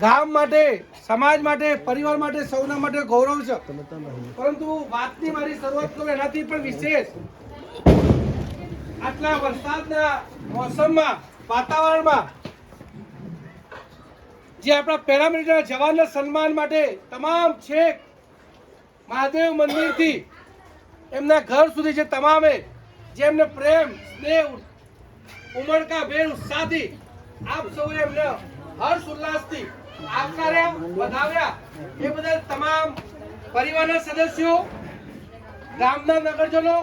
ગામ માટે, સમાજ માટે, પરિવાર માટે, સૌના માટે ગૌરવ છે. પરંતુ વાતની મારી શરૂઆત કરું એનાથી પણ વિશેષ આટલા વરસાદના મોસમમાં, વાતાવરણમાં જે આપણા પેરામિલિટરી જવાનના સન્માન માટે તમામ છેક મહાદેવ મંદિરથી એમના ઘર સુધી જે તમામે જે એમને પ્રેમ, સ્નેહ, ઉમળકાભેર ઉત્સાહથી આપ સૌએ એમને હર્ષ ઉલ્લાસથી આવકાર્યા, વધાવ્યા એ બદલ તમામ પરિવારના સદસ્યો, ગામના નગરજનો,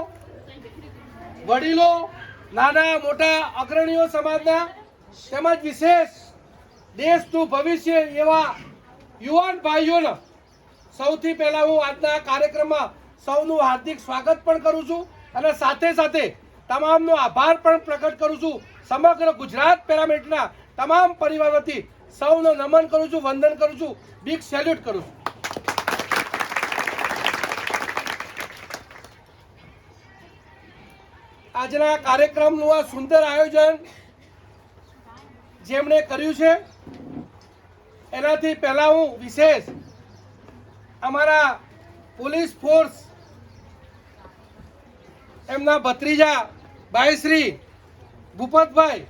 વડીલો, નાના મોટા અગ્રણીઓ સમાજના તેમજ વિશેષ દેશનું ભવિષ્ય એવા યુવાન ભાઈઓને સૌથી પહેલા હું આજના કાર્યક્રમમાં સૌનું હાર્દિક સ્વાગત પણ કરું છું અને સાથે સાથે તમામનો આભાર પણ પ્રકટ કરું છું. સમગ્ર ગુજરાત પેરામિલિટરીના તમામ પરિવાર વતી સૌનો નમન કરું છું, વંદન કરું છું, બિગ સેલ્યુટ કરું છું. આજના કાર્યક્રમનું આ સુંદર આયોજન જેમણે કર્યું છે એનાથી પહેલા હું વિશેષ અમારા પોલીસ ફોર્સ એમના ભત્રીજા ભાઈ શ્રી ભૂપતભાઈ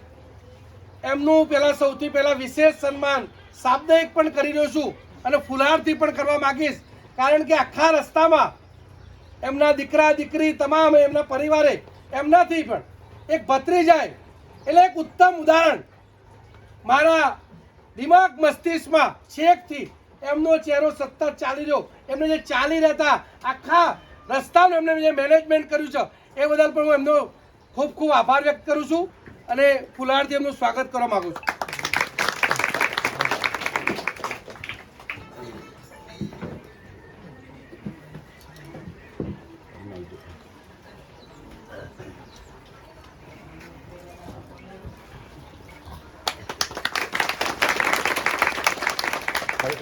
એમનું પહેલા સૌથી પહેલા વિશેષ સન્માન સાપ્તાહિક પણ કરી રહ્યો છું અને ફુલહારથી પણ કરવા માંગીશ. કારણ કે આખા રસ્તામાં એમના દીકરા દીકરી તમામ એમના પરિવારે એમનાથી પણ એક ભત્રીજાએ એટલે એક ઉત્તમ ઉદાહરણ મારા દિમાગ મસ્તિષ્કમાં છેકથી એમનો ચહેરો સતત ચાલી રહ્યો, એમને જે ચાલી રહેતા આખા રસ્તાનું એમને જે મેનેજમેન્ટ કર્યું છે એ બદલ પણ હું એમનો ખૂબ ખૂબ આભાર વ્યક્ત કરું છું અને ફુલહારથી એમનું સ્વાગત કરવા માંગુ છું.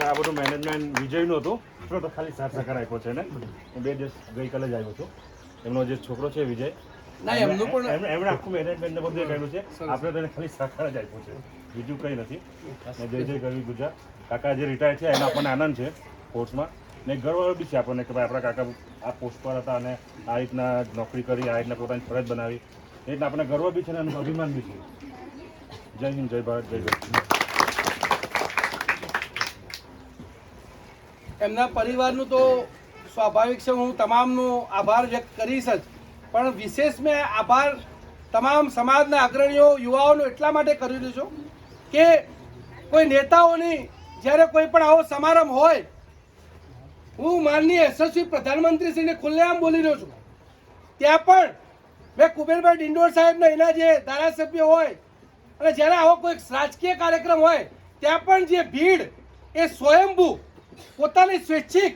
આ બધું મેનેજમેન્ટ વિજયનું હતું તો ખાલી સાથ સહકાર આપ્યો છે ને. હું 2 દિવસ ગઈકાલે જ આવ્યો છું. એમનો જે છોકરો છે વિજય, એમણે આખું મેનેજમેન્ટને બધું કર્યું છે. આપણે તેને ખાલી સહકાર જ આપ્યો છે, બીજું કંઈ નથી. ને જય જય ગરવી ગુજરાત. કાકા જે રિટાયર છે એનો આપણને આનંદ છે ફોર્સમાં, ને ગર્વ બી છે આપણને કે ભાઈ આપણા કાકા આ પોસ્ટ પર હતા અને આ રીતના નોકરી કરી, આ રીતના પોતાની ફરજ બનાવી, એ રીતના આપણને ગર્વ બી છે ને એનું અભિમાન બી છે. જય હિન્દ, જય ભારત, જય જય. એમના પરિવારનું તો સ્વાભાવિક છે, હું તમામનો આભાર વ્યક્ત કરીશ જ, પણ વિશેષ મેં આભાર તમામ સમાજના અગ્રણીઓ, યુવાઓનો એટલા માટે કરી રહ્યો છું કે કોઈ નેતાઓની જ્યારે કોઈ પણ આવો સમારંભ હોય, હું માનનીય યશસ્વી પ્રધાનમંત્રીશ્રીને ખુલ્લેઆમ બોલી રહ્યો છું, ત્યાં પણ મેં કુબેરભાઈ ડિંડોર સાહેબના એના જે ધારાસભ્ય હોય અને જ્યારે આવો કોઈ રાજકીય કાર્યક્રમ હોય ત્યાં પણ જે ભીડ એ સ્વયંભૂ પોતાની સ્વૈચ્છિક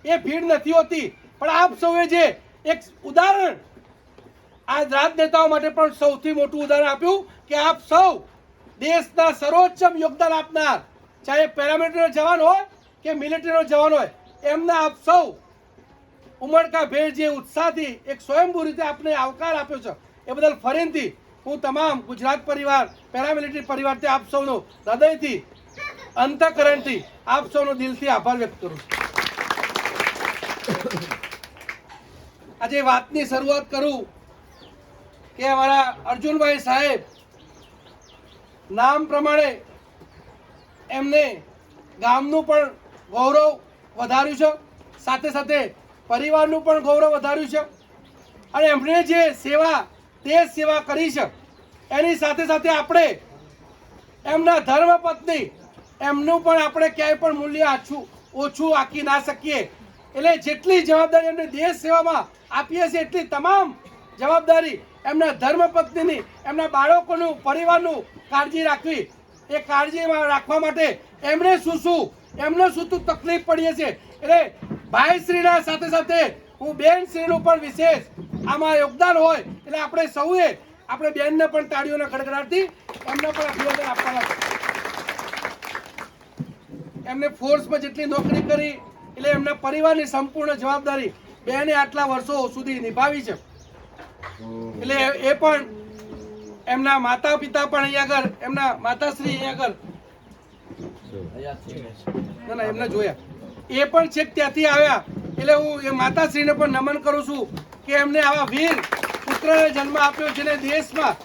એ ભીડ નથી હોતી. પણ આપ સૌએ જે એક ઉદાહરણ આ રાજનેતાઓ માટે પણ સૌથી મોટું ઉદાહરણ આપ્યું કે આપ સૌ દેશના સર્વોચ્ચ યોગદાન આપનાર, ચાહે પેરામિલિટરીનો જવાન હોય કે મિલિટરીનો જવાન હોય, એમના આપ સૌ ઉમળકાભેર જે ઉત્સાહથી એક સ્વયંભૂ રીતે આપને આવકાર આપ્યો છે એ બદલ ફરીથી હું તમામ ગુજરાત પરિવાર, પેરામિલિટરી પરિવારથી આપ સૌનો હૃદયથી, અંતઃકરણથી આપ સૌનો દિલથી આભાર વ્યક્ત કરું છું. આજે વાતની શરૂઆત કરું કે અમારા અર્જુનભાઈ સાહેબ નામ પ્રમાણે એમને ગામનું પણ ગૌરવ વધાર્યું છે, સાથે સાથે પરિવારનું પણ ગૌરવ વધાર્યું છે અને એમણે જે સેવા, દેશ સેવા કરી છે એની સાથે સાથે આપણે એમના ધર્મપત્ની એમનું પણ આપણે ક્યાંય પણ મૂલ્ય ઓછું આંકી ના શકીએ. એટલે જેટલી જવાબદારી એમને દેશ સેવામાં આપીએ છીએ એટલી તમામ જવાબદારી એમના ધર્મપત્નીની, એમના બાળકોનું, પરિવારનું કાળજી રાખવી. એ કાળજીમાં રાખવા માટે એમને શું તકલીફ પડીએ છે, એટલે ભાઈશ્રીના સાથે સાથે હું બેનશ્રીનું પણ વિશેષ આમાં યોગદાન હોય એટલે આપણે સૌએ આપણે બેનને પણ તાળીઓના ગડગડાટથી એમને પણ અભિનંદન આપવાના છે. એમને ફોર્સમાં જેટલી નોકરી કરી એટલે એમના પરિવારની સંપૂર્ણ જવાબદારી બેને આટલા વર્ષો સુધી નિભાવી છે. એટલે એ પણ એમના માતા પિતા પણ અહીંયા આગળ, એમના માતાશ્રી અહીંયા આગળ ના એમને જોયા, એ પણ છેક ત્યાંથી આવ્યા. એટલે હું એ માતાશ્રીને પણ નમન કરું છું કે એમને આવા વીર પુત્રને જન્મ આપ્યો, જેને દેશમાં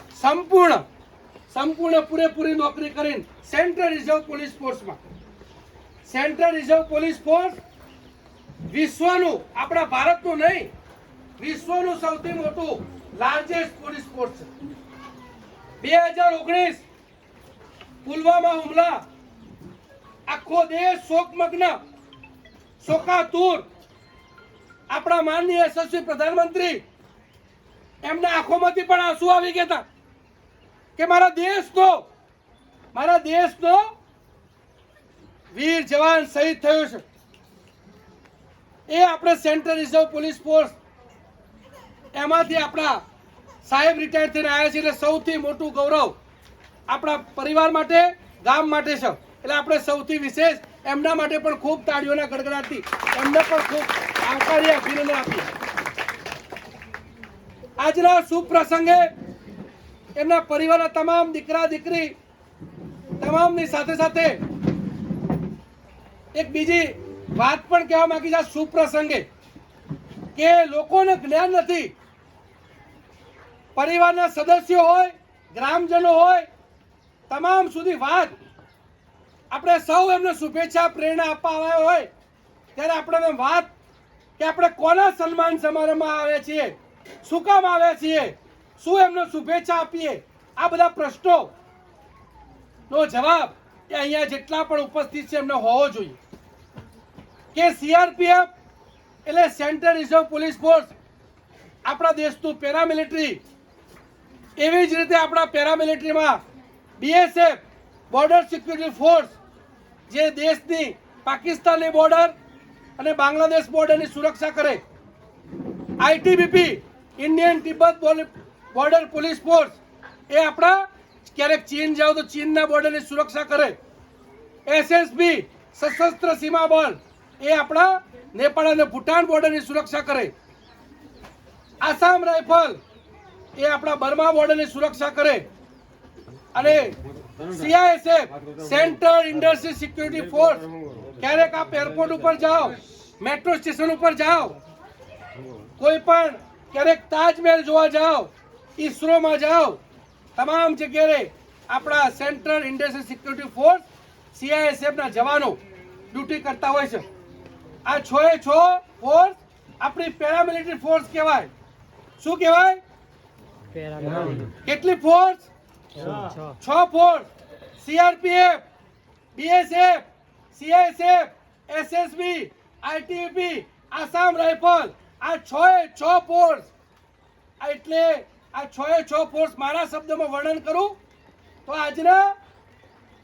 સંપૂર્ણ પૂરેપૂરી નોકરી કરીને સેન્ટ્રલ રિઝર્વ પોલીસ ફોર્સમાં, સેન્ટ્રલ રિઝર્વ પોલીસ ફોર્સ વિશ્વનું, આપણા ભારતનું નહીં, વિશ્વનું સૌથી મોટું લાર્જેસ્ટ પોલીસ ફોર્સ છે. 2019 પુલવામા હુમલા, આખો દેશ શોકમગ્ન, શોકાતુર. આપણા માનનીય યશસ્વી પ્રધાનમંત્રી, એમના આંખોમાંથી પણ આંસુ આવી ગયા હતા કે મારા દેશનો વીર જવાન શહીદ થયો છે. એ આપણે સેન્ટ્રલ રિઝર્વ પોલીસ ફોર્સ, એમાંથી આપણા સાહેબ રિટાયર થઈને આવ્યા છે. એટલે સૌથી મોટું ગૌરવ આપણા પરિવાર માટે, ગામ માટે છે. એટલે આપણે સૌથી વિશેષ એમના માટે પણ ખૂબ તાળીઓના ગડગડાટથી એમને પણ ખૂબ આવકારી, અભિનંદન આપીએ. આજના શુભ પ્રસંગે એમના પરિવારના તમામ દીકરા દીકરી તમામની સાથે સાથે એક બીજી વાત પણ કહેવા માંગી છે. આ શુભ પ્રસંગે કે લોકોને જ્ઞાન નથી, પરિવારના સદસ્યો હોય, ગ્રામજનો હોય, તમામ સુધી વાત, આપણે સૌ એમને શુભેચ્છા પ્રેરણા આપવા આવ્યા હોય ત્યારે આપણે વાત કે આપણે કોના સન્માન સમારંભમાં આવ્યા છીએ, શું કામ આવ્યા છીએ, શું એમને શુભેચ્છા આપીએ, આ બધા પ્રશ્નો નો જવાબ એ અહીંયા જેટલા પણ ઉપસ્થિત છે એમને હોવો જોઈએ. કે સીઆરપીએફ એટલે સેન્ટ્રલ રિઝર્વ પોલીસ ફોર્સ આપણા દેશનું પેરામિલિટરી, એવી જ રીતે આપણા પેરામિલિટરીમાં બીએસએફ બોર્ડર સિક્યુરિટી ફોર્સ, જે દેશની પાકિસ્તાનની બોર્ડર અને બાંગ્લાદેશ બોર્ડરની સુરક્ષા કરે. ITBP Indian Tibet border police force, એ આપણા ક્યારેક ચીન જાવ તો ચીનના બોર્ડરની સુરક્ષા કરે. એસએસબી સશસ્ત્ર સીમા બળ, એ આપણા નેપાળ અને ભૂટાન બોર્ડરની સુરક્ષા કરે. આસામ રાઇફલ, એ આપણા બર્મા બોર્ડરની સુરક્ષા કરે. અને CISF central industry security force, ક્યારેક આપ એરપોર્ટ ઉપર જાઓ, મેટ્રો સ્ટેશન ઉપર જાઓ, કોઈ પણ ક્યારેક તાજમહેલ જોવા જાઓ, ઈસરોમાં જાઓ, તમામ જગ્યાએ આપણા central industry security force CISF ના જવાનો ડ્યુટી કરતા હોય છે. આ 6 ફોર્સ આપણી પેરામિલિટરી ફોર્સ કહેવાય. શું કહેવાય? કેટલી force? 6 force. CRPF, BSF, CISF, SSB, ITBP, Assam rifle, આ 6 ફોર્સ. એટલે આ 6 ફોર્સ મારા શબ્દમાં વર્ણન કરું તો આજના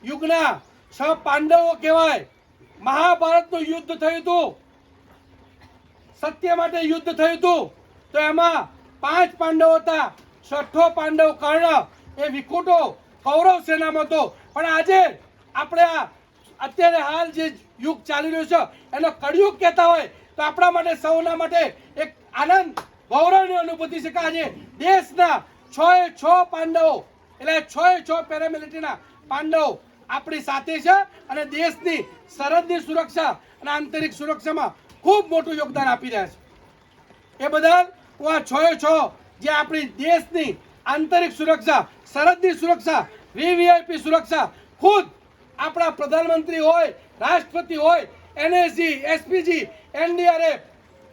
યુગના 6 પાંડવો કહેવાય. મહાભારતનું યુદ્ધ થયું હતું, સત્ય માટે યુદ્ધ થયું હતું, તો એમાં 5 પાંડવો હતા. 6થો પાંડવ કર્ણ, એ વિખૂટો કૌરવ સેનામાં હતો. પણ આજે આપણે અત્યારે હાલ જે યુગ ચાલી રહ્યો છે એનો કળિયુગ કહેતા હોય તો આપણા માટે, સૌના માટે એક આનંદ, ગૌરવની અનુભૂતિ છે કે આજે દેશના 6 પાંડવો, એટલે 6 પેરામિલિટરીના પાંડવો આપણી સાથે છે અને દેશની સરહદની સુરક્ષા અને આંતરિક સુરક્ષામાં ખૂબ મોટું યોગદાન આપી રહ્યા છે. એ બદલ હું આ 6 જે આપણી દેશની આંતરિક સુરક્ષા, સરહદની સુરક્ષા, વીવીઆઈપી સુરક્ષા, ખુદ આપણા પ્રધાનમંત્રી હોય, રાષ્ટ્રપતિ હોય, એનએસજી, એસપીજી, એનડીઆરએફ,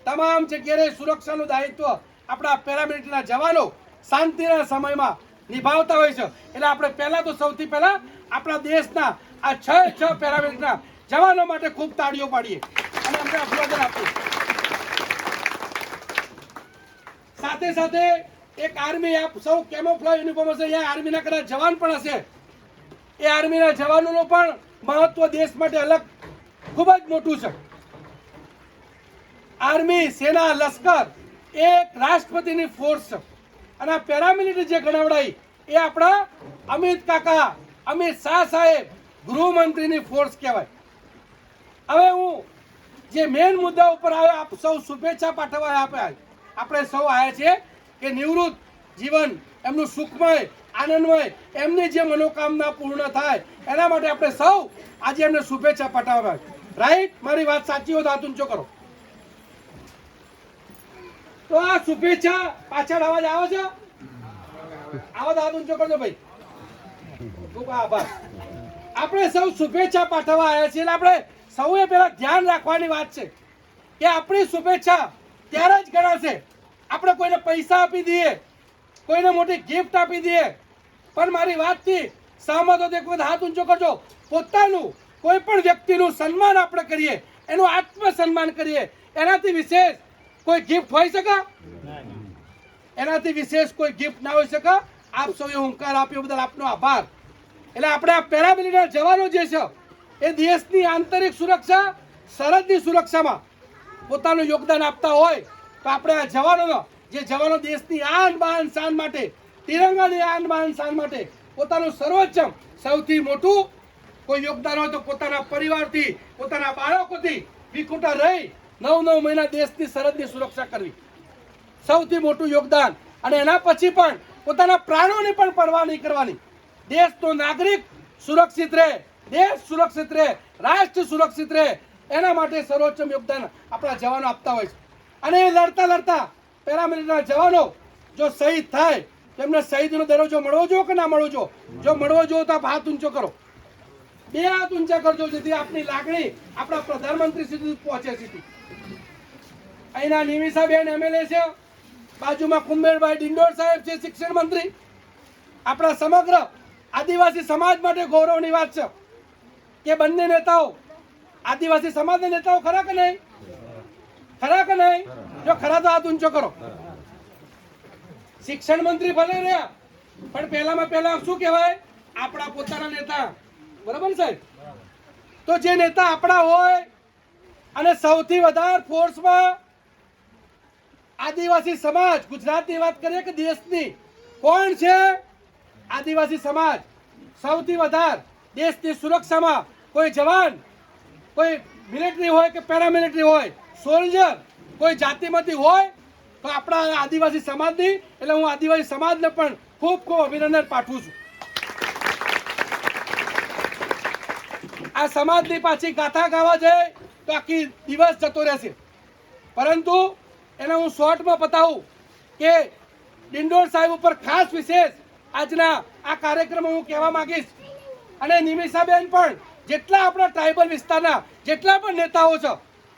તમામ જગ્યાએ સુરક્ષાનું દાયિત્વ આપણા પેરામિલિટરીના જવાનો શાંતિના સમયમાં નિભાવતા હોય છે. એટલે આપણે પહેલા તો સૌથી પહેલા આપણા દેશના આ 6 પેરામિલિટરીના જવાનો માટે ખૂબ તાળીઓ પાડીએ અને અમને અભિવાદન આપીએ. સાથે સાથે એક આર્મી, આપ સૌ કેમોફ્લેજ યુનિફોર્મ હશે, અહીંયા આર્મીના કદાચ જવાન પણ હશે. એ આર્મીના જવાનોનું પણ મહત્વ દેશ માટે અલગ ખૂબ જ મોટું છે. આર્મી, સેના, લશ્કર એ એક રાષ્ટ્રપતિની ફોર્સ છે. અને આ પેરામિલિટરી જે ગણાવડાઈ એ આપણા અમિત શાહ સાહેબ ગૃહમંત્રીની ફોર્સ કહેવાય. હવે હું જે મેઇન મુદ્દા ઉપર આવ્યો, આપ સૌ શુભેચ્છા પાઠવવા આપ્યા, આપણે સૌ આવ્યા છીએ કે નિવૃત્ત જીવન એમનું સુખમય આનંદમય એમની જે મનોકામના પૂર્ણ થાય એના માટે આપણે સૌ આજે એમને શુભેચ્છા પાઠવવા. રાઈટ? મારી વાત સાચી હોય તો હાથ ઊંચો કરો. તો આ શુભેચ્છા પાછળ અવાજ આવે છે? આવો તો હાથ ઊંચો કરજો ભાઈ. ખૂબ આભાર. આપણે સૌ શુભેચ્છા પાઠવવા આવ્યા છીએ. આપણે સૌએ પહેલા ધ્યાન રાખવાની વાત છે કે આપણી શુભેચ્છા ત્યારે જ ગણાશે આપણે કોઈને પૈસા આપી દઈએ, કોઈને મોટી ગિફ્ટ આપી દઈએ. પણ મારી વાતથી સહમત હો તો એક વખત હાથ ઊંચો કરજો. પોતાનું કોઈ પણ વ્યક્તિનું સન્માન આપણે કરીએ, એનું આત્મસન્માન કરીએ, એનાથી વિશેષ કોઈ ગિફ્ટ હોઈ શકે? એનાથી વિશેષ કોઈ ગિફ્ટ ના હોઈ શકે. આપ સૌએ હુંકાર આપ્યો બદલ આપનો આભાર. એટલે આપણે આ પેરામિલિટરી જવાનો જે છે એ દેશની આંતરિક સુરક્ષા, સરહદની સુરક્ષામાં પોતાનું યોગદાન આપતા હોય તો આપણે આ જવાનોનો જે જવાનો દેશની આન બાન શાન માટે, તિરંગાની આન બાન શાન માટે પોતાનું સર્વોચ્ચ સૌથી મોટું કોઈ યોગદાન હોય તો પોતાના પરિવારથી, પોતાના બાળકોથી વિખૂટા રહી 9 મહિના દેશની સરહદની સુરક્ષા કરવી સૌથી મોટું યોગદાન. અને એના પછી પણ પોતાના પ્રાણોની પણ પરવા નહીં કરવાની. દેશનો નાગરિક સુરક્ષિત રહે, દેશ સુરક્ષિત રહે, રાષ્ટ્ર સુરક્ષિત રહે, એના માટે સર્વોચ્ચ યોગદાન આપણા જવાનો આપતા હોય છે. અને એ લડતા લડતા પેરામિલિટરીના જવાનો જો શહીદ થાય તો એમને શહીદનો દરજ્જો મળવો જોઈએ કે ના મળવો જોઈએ? જો મળવો જોઈએ તો આપ હાથ ઊંચો કરો, 2 હાથ ઊંચા કરજો, જેથી આપની લાગણી આપણા પ્રધાનમંત્રી સુધી પહોંચે છે. અહીંના નિમિષાબેન એમએલએ છે, બાજુમાં કુંબેરભાઈ ડિંડોર સાહેબ છે શિક્ષણ મંત્રી. આપણા સમગ્ર આદિવાસી સમાજ માટે ગૌરવની વાત છે કે બંને નેતાઓ આદિવાસી સમાજના નેતાઓ ખરા કે નહીં? ખરા કે નહીં? જો ખરા તો હાથ ઊંચો કરો. શિક્ષણ મંત્રી ભલે રહ્યા પણ પહેલામાં પહેલા શું કહેવાય? આપણા પોતાના નેતા. બરાબર સાહેબ? તો જે નેતા આપણા હોય અને સૌથી વધારે ફોર્સમાં આદિવાસી સમાજ, ગુજરાતની વાત કરીએ કે દેશની, કોણ છે? આદિવાસી સમાજ. સૌથી વધારે દેશની સુરક્ષામાં કોઈ જવાન, કોઈ મિલિટરી હોય કે પેરામિલિટરી હોય, સોલ્જર કોઈ જાતિમાંથી હોય તો આપણા આદિવાસી સમાજની, એટલે હું આદિવાસી સમાજને પણ ખૂબ ખૂબ અભિનંદન પાઠવું છું. આ સમાજની પાછી ગાથા ગાવા જાય તો આખી દિવસ જતો રહેશે, પરંતુ એને હું શોર્ટમાં બતાવું કે ડિંડોર સાહેબ ઉપર ખાસ વિશેષ આજના આ કાર્યક્રમમાં હું કહેવા માંગીશ. અને નિમિષાબેન પણ જેટલા આપણા ટ્રાઇબલ વિસ્તારના જેટલા પણ નેતાઓ છે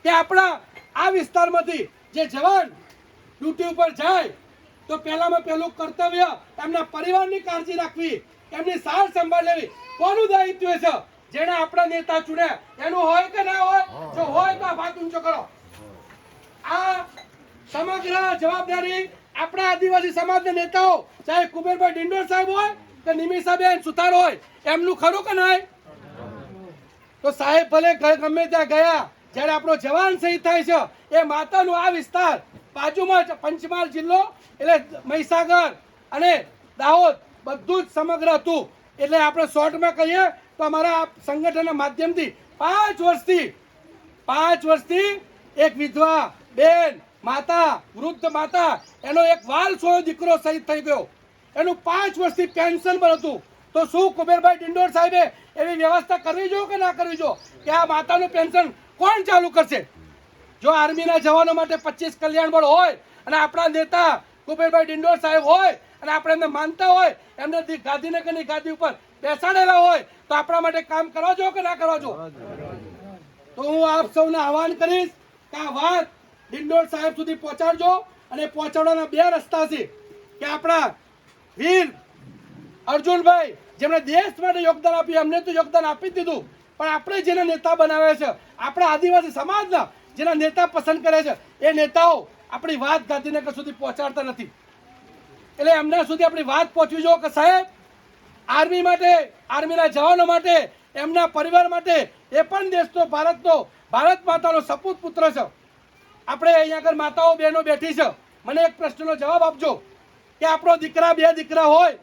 તે આપણા આ વિસ્તારમાંથી જે જવાન ડ્યુટી ઉપર જાય તો પહેલામાં પહેલું કર્તવ્ય એમના પરિવારની કાળજી રાખવી, એમની સાર સંભાળ લેવી. કોનું દાયિત્વ છે? જેને આપણા નેતા ચૂન્યા એનું હોય કે ના હોય? જો હોય તો હાથ ઊંચો કરો. આ સમગ્ર જવાબદારી આપણા આદિવાસી સમાજના નેતાઓ, ચાહે કુબેરભાઈ ડિંડોર સાહેબ હોય કે નિમિષાબેન સુથાર હોય, એમનું ખરું કે નહીં? તો સાહેબ ભલે ગમે ત્યાં ગયા, જ્યારે આપણો જવાન શહીદ થાય છે એ માતાનું આ વિસ્તાર બાજુમાં જ પંચમહાલ જિલ્લો એટલે મહીસાગર અને દાહોદ બધું જ સમગ્ર હતું. એટલે આપણે શોર્ટમાં કહીએ તો અમારા સંગઠનના માધ્યમથી 5 વર્ષથી એક વિધવા બેન, માતા, વૃદ્ધ માતા, એનો એક વાલ સોયો દીકરો શહીદ થઈ ગયો. એનું 5 વર્ષથી પેન્શન પર હતું. તો શું કુબેરભાઈ ડિંડોર સાહેબે એવી વ્યવસ્થા કરવી જોઈએ કે ના કરવી જોઈએ કે આ માતાનું પેન્શન કોણ ચાલુ કરશે? જો આર્મીના જવાનો માટે 25 કલ્યાણ બળ હોય અને આપણા નેતા કુબેરભાઈ ડિંડોર સાહેબ હોય અને આપણે એમને માનતા હોય, એમને ગાંધીનગરની ગાદી ઉપર બેસાડેલા હોય તો આપણા માટે કામ કરવા જોઈએ કે ના કરવા જોઈએ? તો હું આપ સૌને આહવાન કરીશ કે આ વાત ડિંડોર સાહેબ સુધી પહોંચાડજો. અને પહોંચાડવાના 2 રસ્તા છે કે આપણા વીર અર્જુનભાઈ જેમણે દેશ માટે યોગદાન આપ્યું, એમને તો યોગદાન આપી જ દીધું, પણ આપણે જેના નેતા બનાવ્યા છે, આપણા આદિવાસી સમાજના જેના નેતા પસંદ કરે છે, એ નેતાઓ આપણી વાત ગાંધીનગર સુધી પહોંચાડતા નથી. એટલે એમના સુધી આપણી વાત પહોંચવી જોઈએ કે સાહેબ આર્મી માટે, આર્મીના જવાનો માટે, એમના પરિવાર માટે, એ પણ દેશનો, ભારત માતાનો સપૂત પુત્ર છે. આપણે અહીંયા આગળ માતાઓ બહેનો બેઠી છે, મને એક પ્રશ્નનો જવાબ આપજો કે આપણો દીકરા, 2 દીકરા હોય,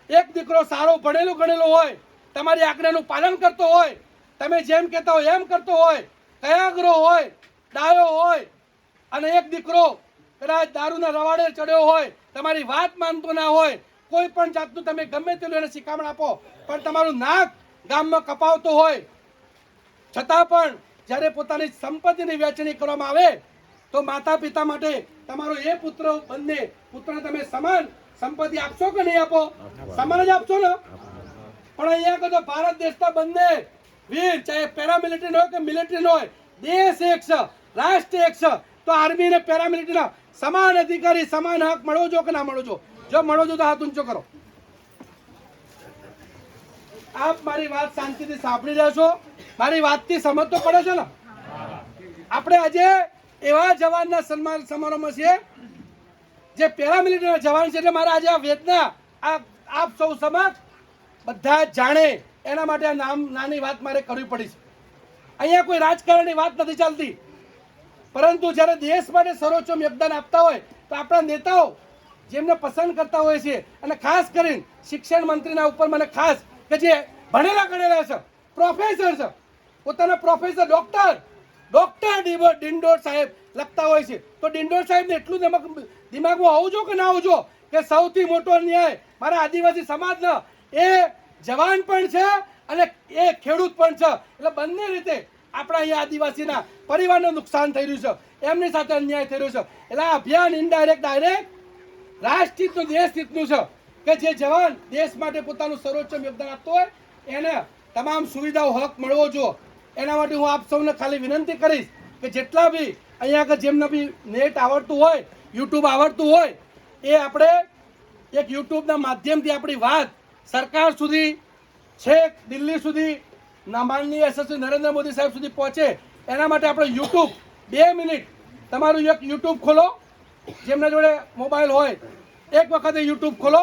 એક દીકરો સારો ભણેલો ગણેલો હોય, તમારી આજ્ઞાનું પાલન કરતો હોય, તમે જેમ કહેતા હોય એમ કરતો હોય, કયાગ્રો હોય, ડાયો હોય, અને એક દીકરો કદાચ દારૂના રવાડે ચડ્યો હોય, તમારી વાત માનતો ના હોય, કોઈ પણ જાતનું તમે ગમે તેટલું એને શિખામણ આપો, પણ તમારું નાક ગામમાં કપાવતો હોય, છતાં પણ જ્યારે પોતાની સંપત્તિની વહેંચણી કરવામાં આવે તો માતા પિતા માટે તમારો એ પુત્ર બંને પુત્રને તમે સમાન સંપત્તિ આપશો કે નહીં આપો? સમાન જ આપશો ને. પણ અહીંયા કહો તો ભારત દેશના બંને વીર, ચાહે પેરામિલિટરી હોય કે મિલિટરી હોય, દેશ એક છે, રાષ્ટ્ર એક છે, તો આર્મી અને પેરામિલિટરીના સમાન અધિકારી, સમાન હક મળવો જો કે ના મળવો જો? જો મળવો જો તો હાથ ઊંચો કરો. આપ મારી વાત શાંતિથી સાંભળી રહ્યા છો? મારી વાતથી સમજ તો પડે છે ને? આપણે આજે એવા જવાનના સન્માન સમારોહમાં છીએ જે પેરામિલિટરીના જવાન છે, એટલે મારે આજે આ વેદના આપ સૌ સમક્ષ બધા જાણે એના માટે આ નાની વાત મારે કરવી પડી છે. અહીંયા કોઈ રાજકારણની વાત નથી ચાલતી, પરંતુ જ્યારે દેશ માટે સર્વોચ્ચ યોગદાન આપતા હોય તો આપણા નેતાઓ જેમને પસંદ કરતા હોય છે, અને ખાસ કરીને શિક્ષણ મંત્રીના ઉપર મને ખાસ કે જે ભણેલા ગણેલા છે, પ્રોફેસર છે, પોતાના પ્રોફેસર ડોક્ટર ડિંડોર સાહેબ લખતા હોય છે, તો ડિંડોર સાહેબને એટલું દિમાગમાં હોવું જો કે ના હોવું જો કે સૌથી મોટો અન્યાય મારા આદિવાસી સમાજનો એ જવાન પણ છે અને એ ખેડૂત પણ છે, એટલે બંને રીતે આપણા અહીંયા આદિવાસીના પરિવારનું નુકસાન થઈ રહ્યું છે, એમની સાથે અન્યાય થઈ રહ્યો છે. એટલે આ અભિયાન ઇનડાયરેક્ટ ડાયરેક્ટ રાષ્ટ્રહિતનું, દેશ હિતનું છે કે જે જવાન દેશ માટે પોતાનું સર્વોચ્ચ યોગદાન આપતો હોય એને તમામ સુવિધાઓ, હક મળવો જોઈએ. એના માટે હું આપ સૌને ખાલી વિનંતી કરીશ કે જેટલા બી અહીંયા આગળ જેમને બી નેટ આવડતું હોય, યુટ્યુબ આવડતું હોય, એ આપણે એક યુટ્યુબના માધ્યમથી આપણી વાત સરકાર સુધી, છેક દિલ્હી સુધી, માનનીય યશસ્વી નરેન્દ્ર મોદી સાહેબ સુધી પહોંચે એના માટે આપણે યુટ્યુબ 2 મિનિટ તમારું એક યુટ્યુબ ખોલો, જેમના જોડે મોબાઈલ હોય એક વખતે યુટ્યુબ ખોલો.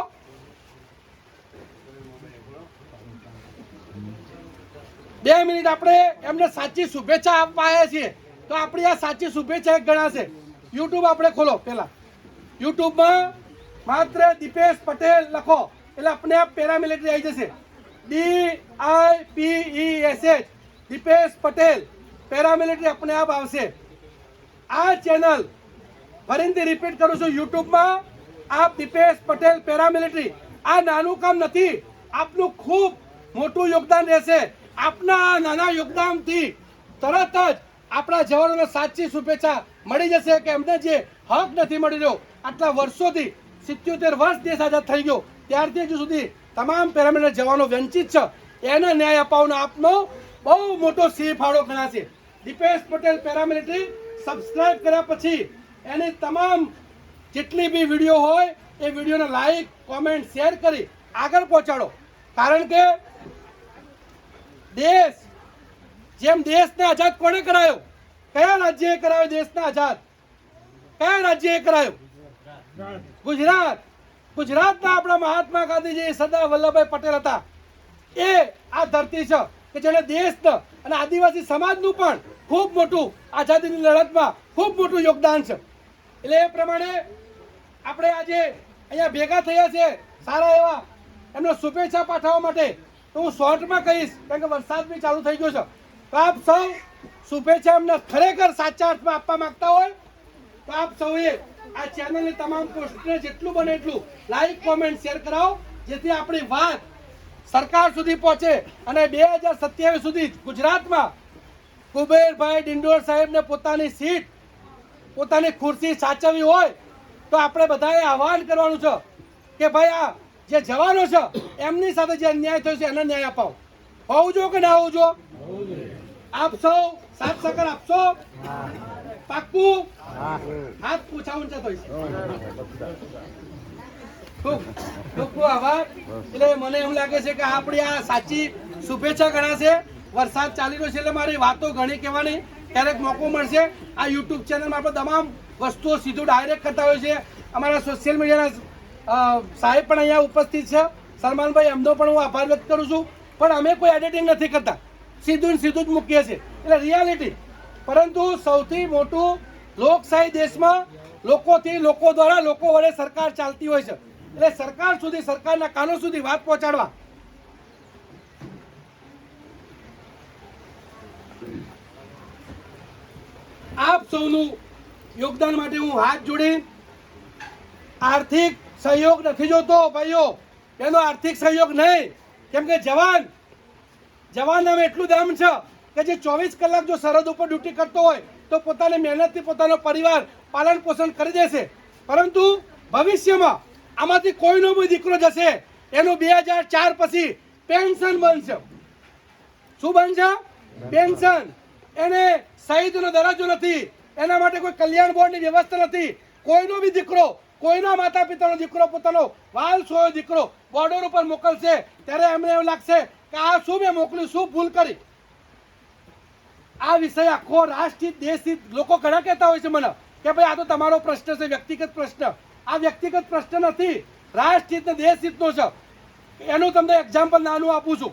બે મિનિટ આપણે એમને સાચી શુભેચ્છા આપવા આવ્યા છીએ, તો આપણી આ સાચી શુભેચ્છા એક ગણાશે. યુટ્યુબ આપણે ખોલો. પહેલા યુટ્યુબમાં માત્ર દીપેશ પટેલ લખો એટલે આપણે આપ પેરામિલિટરી આવી જશે. DIPESH દીપેશ પટેલ પેરામિલિટરી આપણે આપ આવશે. આ ચેનલ ફરીથી રિપીટ કરું છું, યુટ્યુબમાં આપ દીપેશ પટેલ પેરામિલિટરી. આ નાનું કામ નથી, આપનું ખૂબ મોટું યોગદાન રહેશે. આપના આ નાના યોગદાનથી તરત જ આપણા જવાનોને સાચી શુભેચ્છા મળી જશે કે એમને જે હક નથી મળી રહ્યો આટલા વર્ષોથી, 77 વર્ષ દેશ આઝાદ થઈ ગયો ત્યારથી હજુ સુધી તમામ પેરામિલિટરી જવાનો વંચિત છે, એને ન્યાય અપાવવાનો આપનો બહુ મોટો સિંહ ફાળો ગણાશે. દીપેશ પટેલ પેરામિલિટરી સબસ્ક્રાઇબ કર્યા પછી એની તમામ જેટલી બી વિડીયો હોય એ વિડીયોને લાઈક, કોમેન્ટ, શેર કરી આગળ પહોંચાડો. કારણ કે દેશ, જેમ દેશને આઝાદ કોણે કરાયો? કયા રાજ્યએ કરાયો દેશને આઝાદ? કયા રાજ્યએ કરાયો? ગુજરાત. ગુજરાતના આપણા મહાત્મા ગાંધીજી, સરદાર વલ્લભભાઈ પટેલ હતા. એ આ ધરતી છે કે જેને દેશના અને આદિવાસી સમાજનું પણ ખૂબ મોટું આઝાદીની લડતમાં ખૂબ મોટું યોગદાન છે. એટલે એ પ્રમાણે આપણે આજે અહીંયા ભેગા થયા છે સારા એવા એમને શુભેચ્છા પાઠવવા માટે. તો હું શોર્ટમાં કહીશ કારણ કે વરસાદ બી ચાલુ થઈ ગયો છે. તો આપ સૌ શુભેચ્છા એમને ખરેખર સાચા અર્થમાં આપવા માંગતા હોય તો આપ સૌએ આ ચેનલની તમામ પોસ્ટને જેટલું બને એટલું લાઈક, કોમેન્ટ, શેર કરાવો, જેથી આપણી વાત સરકાર સુધી પહોંચે અને 2027 સુધી ગુજરાતમાં કુબેરભાઈ ડિંડોર સાહેબને પોતાની સીટ, પોતાની ખુરશી સાચવવી હોય તો આપણે બધાએ આહવાન કરવાનું છે કે ભાઈ આ જે જવાનો છે એમની સાથે જે અન્યાય થયો છે એને ન્યાય અપાવો. હોવું જો કે ના હોવું જો? આપ સૌ સાથ સહકાર આપશો? પાક્કું? હાથ પૂછા ઊંચા થઈશ. ખૂબ ખૂબ આભાર. એટલે મને એવું લાગે છે કે આપણી આ સાચી શુભેચ્છા ગણાશે. વરસાદ ચાલી રહ્યો છે એટલે મારી વાતો ઘણી કહેવાની, ક્યારેક મોકો મળશે. આ યુટ્યુબ ચેનલમાં આપણે તમામ વસ્તુઓ સીધું ડાયરેક્ટ કરતા હોય છે. અમારા સોશિયલ મીડિયાના સાહેબ પણ અહીંયા ઉપસ્થિત છે, સલમાનભાઈ, એમનો પણ હું આભાર વ્યક્ત કરું છું. પણ અમે કોઈ એડિટિંગ નથી કરતા, સીધું જ મૂકીએ છીએ, એટલે રિયાલિટી. પરંતુ સૌથી મોટું લોકશાહી દેશમાં લોકોથી, લોકો દ્વારા, લોકો વડે સરકાર ચાલતી હોય છે. એટલે સરકાર સુધી, સરકારના કાનો સુધી વાત પહોંચાડવા આપ સૌનું યોગદાન માટે હું હાથ જોડી આર્થિક સહયોગ નથી જોતો ભાઈઓ, એનો આર્થિક સહયોગ નહીં. કેમ કે જવાનનામાં એટલું દામ છે કે જે 24 કલાક જો સરહદ ઉપર ડ્યુટી કરતો હોય તો પોતાની મહેનતથી પોતાનો પરિવાર પાલન પોષણ કરી દેશે. પરંતુ ભવિષ્યમાં આમાંથી કોઈનો બી દીકરો જશે એનું 2004 પછી પેન્શન બનશે. શું બનશે? પેન્શન. એને શહીદનો દરજ્જો નથી, એના માટે કોઈ કલ્યાણ બોર્ડની વ્યવસ્થા નથી. કોઈનો બી દીકરો, કોઈના માતા પિતાનો દીકરો પોતાનો વાલ સોયો દીકરો બોર્ડર ઉપર મોકલશે ત્યારે એમને એવું લાગશે કે આ શું મેં મોકલ્યું, શું ભૂલ કરી. આ વિષય આખો રાષ્ટ્રહિત દેશહિત લોકો ઘણા કહેતા હોય છે મને કે ભાઈ આ તો તમારો પ્રશ્ન છે, વ્યક્તિગત પ્રશ્ન. આ વ્યક્તિગત પ્રશ્ન નથી, રાષ્ટ્રહિત ને દેશહિતનો છે. એનું તમને એક્ઝામ્પલ નાનું આપું છું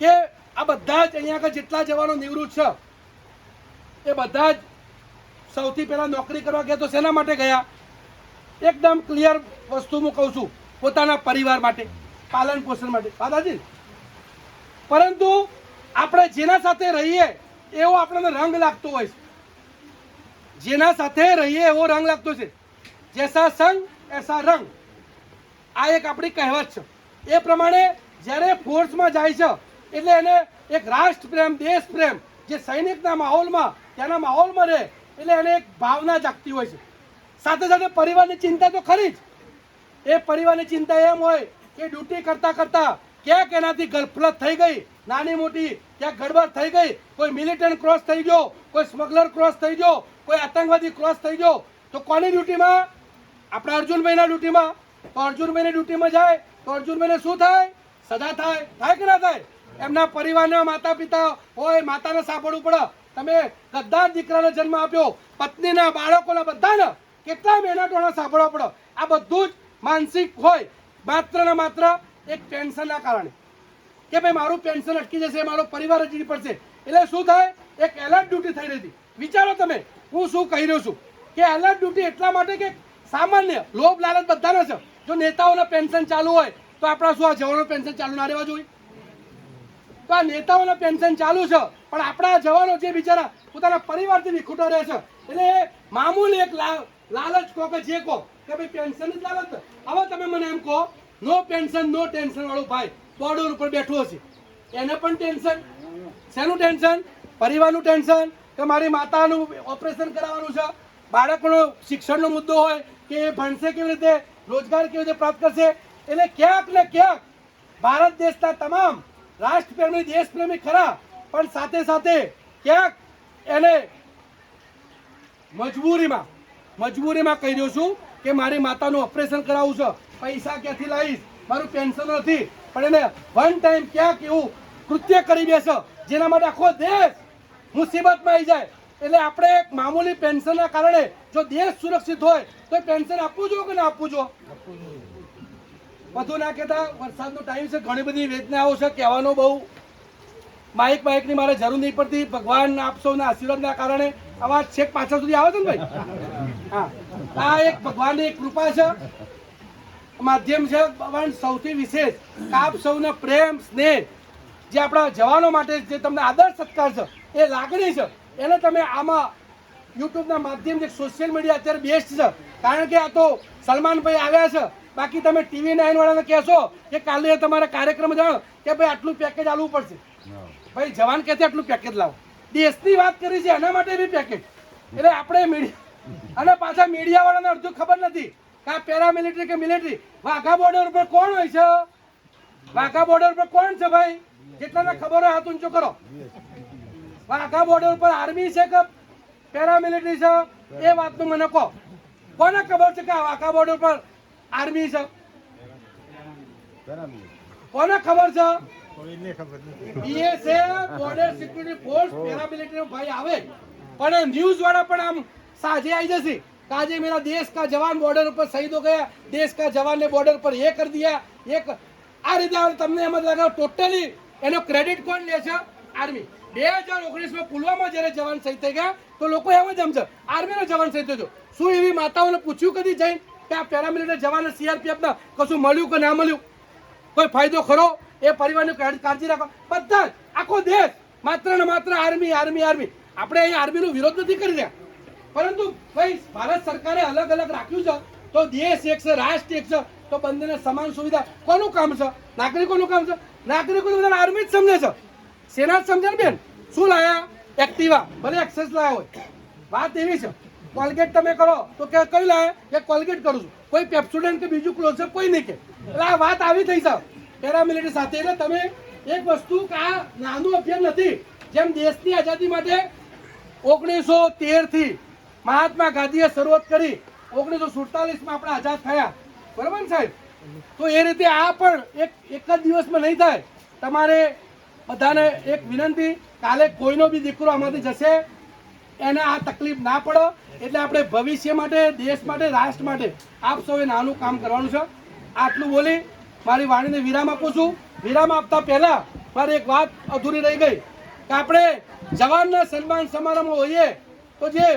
કે આ બધા જ અહીંયા આગળ જેટલા જવાનો નિવૃત્ત છે એ બધા જ સૌથી પહેલા નોકરી કરવા ગયા તો શેના માટે ગયા? એકદમ ક્લિયર વસ્તુ હું કહું છું, પોતાના પરિવાર માટે, પાલન પોષણ માટે. દાદાજી, પરંતુ આપણે જેના સાથે રહીએ એવો આપણને રંગ લાગતો હોય છે. જેના સાથે રહીએ એવો રંગ લાગતો છે. જેસા સંગ એસા રંગ, આ એક આપણી કહેવત છે. એ પ્રમાણે જ્યારે ફોર્સમાં જાય છે એટલે એને એક રાષ્ટ્ર પ્રેમ, દેશ પ્રેમ, જે સૈનિકના માહોલમાં, ત્યાંના માહોલમાં રહે એટલે એને એક ભાવના જાગતી હોય છે. સાથે સાથે પરિવારની ચિંતા તો ખરી જ. એ પરિવારની ચિંતા એમ હોય કે ડ્યુટી કરતા કરતા ક્યાંક એનાથી ગલફલત થઈ ગઈ, નાની મોટી ક્યાંક ગડબડ થઈ ગઈ, કોઈ મિલિટન્ટ ક્રોસ થઈ ગયો, કોઈ સ્મગલર ક્રોસ થઈ ગયો, કોઈ આતંકવાદી ક્રોસ થઈ ગયો, તો કોની ડ્યુટીમાં? આપણા અર્જુનભાઈના ડ્યુટીમાં. તો અર્જુનભાઈની ડ્યુટીમાં જાય તો અર્જુનભાઈને શું થાય? સજા થાય. થાય કે ના થાય? એમના પરિવારના માતા પિતા હોય, માતાને સાંભળવું પડે. તમે ગદ્દાર દીકરાને જન્મ આપ્યો, પત્નીના, બાળકોના, બધાને કેટલા મહેનતોના સાંભળવા પડે. આ બધું જ માનસિક હોય માત્ર ને માત્ર એક પેન્શનના કારણે કે ભાઈ મારું પેન્શન અટકી જશે, મારો પરિવાર અટકી પડશે. એટલે શું થાય? એક એલર્ટ ડ્યુટી થઈ રહી હતી. વિચારો તમે હું શું કહી રહ્યો છું કે એલર્ટ ડ્યુટી એટલા માટે કે સામાન્ય લોભ લાલચ બધાનો છે. જો નેતાઓના પેન્શન ચાલુ હોય તો આપણા શું આ જવાનો પેન્શન ચાલુ ના રહેવા જોઈએ? તો આ નેતાઓના પેન્શન ચાલુ છે પણ આપણા જવાનો જે બિચારા પોતાના પરિવારથી વિખૂટા રહે છે એટલે મામૂલી એક લાલચ કહો કે જે કહો કે ભાઈ પેન્શન જ લાલચ. હવે તમે મને એમ કહો, નો પેન્શન નો ટેન્શન વાળો ભાઈ બોર્ડર ઉપર બેઠો હશે, એને પણ ટેન્શન. શેનું ટેન્શન? પરિવારનું ટેન્શન કે મારી માતાનું ઓપરેશન કરાવવાનું છે, બાળકનો શિક્ષણનો મુદ્દો હોય કે એ ભણશે કેવી રીતે, રોજગાર કેવી રીતે પ્રાપ્ત કરશે. એટલે ક્યાંક ને ક્યાંક ભારત દેશના તમામ રાષ્ટ્રપ્રેમી, દેશપ્રેમી ખરા, પણ સાથે સાથે ક્યાંક એને મજબૂરીમાં કહી દઉં છું કે મારી માતાનું ઓપરેશન કરાવવું છે, પૈસા ક્યાંથી લાવીશ, મારું પેન્શન નથી. પણ એને વન ટાઈમ ક્યાંક એવું કૃત્ય કરી બેસે જેના માટે આખો દેશ મુસીબતમાં આવી જાય. એટલે આપણે એક મામૂલી પેન્શનના કારણે જો દેશ સુરક્ષિત હોય તો પેન્શન આપવું જોઈએ કે ના આપવું જોઈએ? વધુ ના કહેતા, વરસાદનો ટાઈમ છે, ઘણી બધી વેદનાઓ છે, કહેવાનો બહુ માઇકની મારે જરૂર નહીં પડતી. ભગવાન આપ સૌના આશીર્વાદના કારણે અવાજ છેક પાછળ સુધી આવે છે ને ભાઈ. હા, આ એક ભગવાનની કૃપા છે, માધ્યમ છે. ભગવાન સૌથી વિશેષ આપ સૌનો પ્રેમ, સ્નેહ, જે આપણા જવાનો માટે જે તમને આદર સત્કાર છે, એ લાગણી છે, એને તમે આમાં યુટ્યુબના માધ્યમથી, સોશિયલ મીડિયા અત્યારે બેસ્ટ છે. કારણ કે આ તો સલમાનભાઈ આવ્યા છે. બાકી તમે TV9 વાળાને કહેશો કે કાલે તમારા કાર્યક્રમ જાણો કે ભાઈ આટલું પેકેજ આલવું પડશે, ભાઈ જવાન કહેશે આટલું પેકેજ લાવો. દેશની વાત કરી છે એના માટે બી પેકેજ. એટલે આપણે મીડિયા અને પાછા મીડિયા વાળાને અડધું ખબર નથી કે આ પેરામિલિટરી કે મિલિટરી. વાઘા બોર્ડર ઉપર કોણ હોય છે? વાઘા બોર્ડર ઉપર કોણ છે ભાઈ? જેટલાને ખબર હોય હાથ ઊંચો કરો. વાઘા બોર્ડર ઉપર આર્મી છે કે પેરામિલિટરી છે? એ વાતનું મને કહો. કોને ખબર છે કે આ વાઘા બોર્ડર ઉપર આર્મી છે? કોને ખબર છે? BSF, border security force, paramilitary ભાઈ આવે. પણ ન્યૂઝ વાળા પણ આમ સાજે આવી જશે કે આજે મેરા દેશ કા જવાન બોર્ડર ઉપર શહીદ હો ગયા, દેશ કા જવાન ને બોર્ડર પર ये कर दिया. एक આ રીતે તમને એમ જ લાગે ટોટલી એનો ક્રેડિટ કોણ લે છે? આર્મી. 2019માં પુલવામા જ્યારે જવાન શહીદ થઈ ગયા તો લોકો એમ જ સમજે આર્મીનો જવાન શહીદ થયો. શું એવી માતાઓને પૂછ્યું કદી જઈને કે આ પેરામિલિટરી જવાન CRPFના કશું મળ્યું કે ના મળ્યું, કોઈ ફાયદો ખરો? એ પરિવારની કાળજી રાખો. બધા જ આખો દેશ માત્ર ને માત્ર આર્મી. આપણે અહીં આર્મીનો વિરોધ નથી કરી રહ્યા, પરંતુ ભાઈ ભારત સરકારે અલગ અલગ રાખ્યું છે તો દેશ એક છે, રાષ્ટ્ર એક છે, તો બંનેને સમાન સુવિધા કોનું કામ છે? નાગરિકોનું કામ છે. નાગરિકો બધાને આર્મી જ સમજે છે, સેના જ સમજે ને બેન. શું લાયા? એક્ટિવા, ભલે એક્સેસ લાયા હોય. વાત એવી છે, કોલગેટ તમે કરો તો કે કઈ લાયા? કે કોલગેટ કરું છું. કોઈ પેપ્સોડન્ટ કે બીજું ક્લોઝઅપ કોઈ નહીં કે. એટલે આ વાત આવી થઈ છે પેરામિલિટરી સાથે. એટલે તમે એક વસ્તુ કે આ નાનું અભિયાન નથી. જેમ દેશની આઝાદી માટે 1913 થી મહાત્મા ગાંધીએ શરૂઆત કરી, 1947 માં આપણે આઝાદ થયા, બરાબર ને સાહેબ? તો એ રીતે આ પણ એક જ દિવસમાં નહીં થાય. તમારે બધાને એક વિનંતી, કાલે કોઈનો બી દીકરો આમાંથી જશે એને આ તકલીફ ના પડે. એટલે આપણે ભવિષ્ય માટે, દેશ માટે, રાષ્ટ્ર માટે આપ સૌએ નાનું કામ કરવાનું છે. આટલું બોલી મારી વાણીને વિરામ આપું છું. વિરામ આપતા પહેલા મારી એક વાત અધૂરી રહી ગઈ કે આપણે જવાનના સન્માન સમારંભમાં હોઈએ તો જે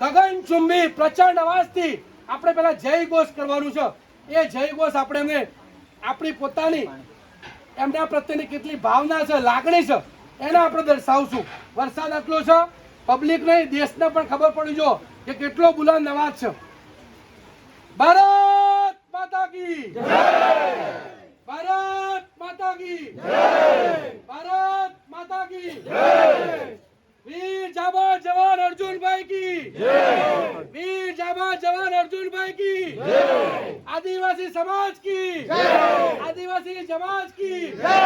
ગગનચુંબી પ્રચંડ અવાજથી આપણે પેલા જય ઘોષ કરવાનું છે. એ જય ઘોષ આપણે એમને આપણી પોતાની એમના પ્રત્યેની કેટલી ભાવના છે, લાગણી છે, એને આપણે દર્શાવશું. વરસાદ આટલો છે, પબ્લિક નહીં દેશને પણ ખબર પડી જો કે કેટલો બુલંદ અવાજ છે. ભારત માતા કી જય! ભારત માતા કી જય! ભારત માતા કી જય! વીર જાબાજ જવાન અર્જુનભાઈ કી જય! વીર જાબાજ જવાન અર્જુનભાઈ કી જય! આદિવાસી સમાજ કી જય! આદિવાસી સમાજ કી જય!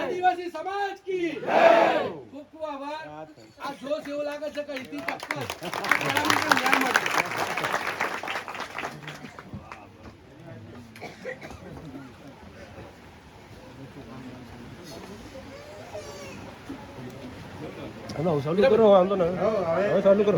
આદિવાસી સમાજ કી જય! ખૂબ ખૂબ આભાર. આ જોશ એવું લાગે છે કે અહીંથી ચોક્કસ ન્યાય મળશે. ચાલુ કરો વાંધો નહીં, હવે ચાલુ કરો.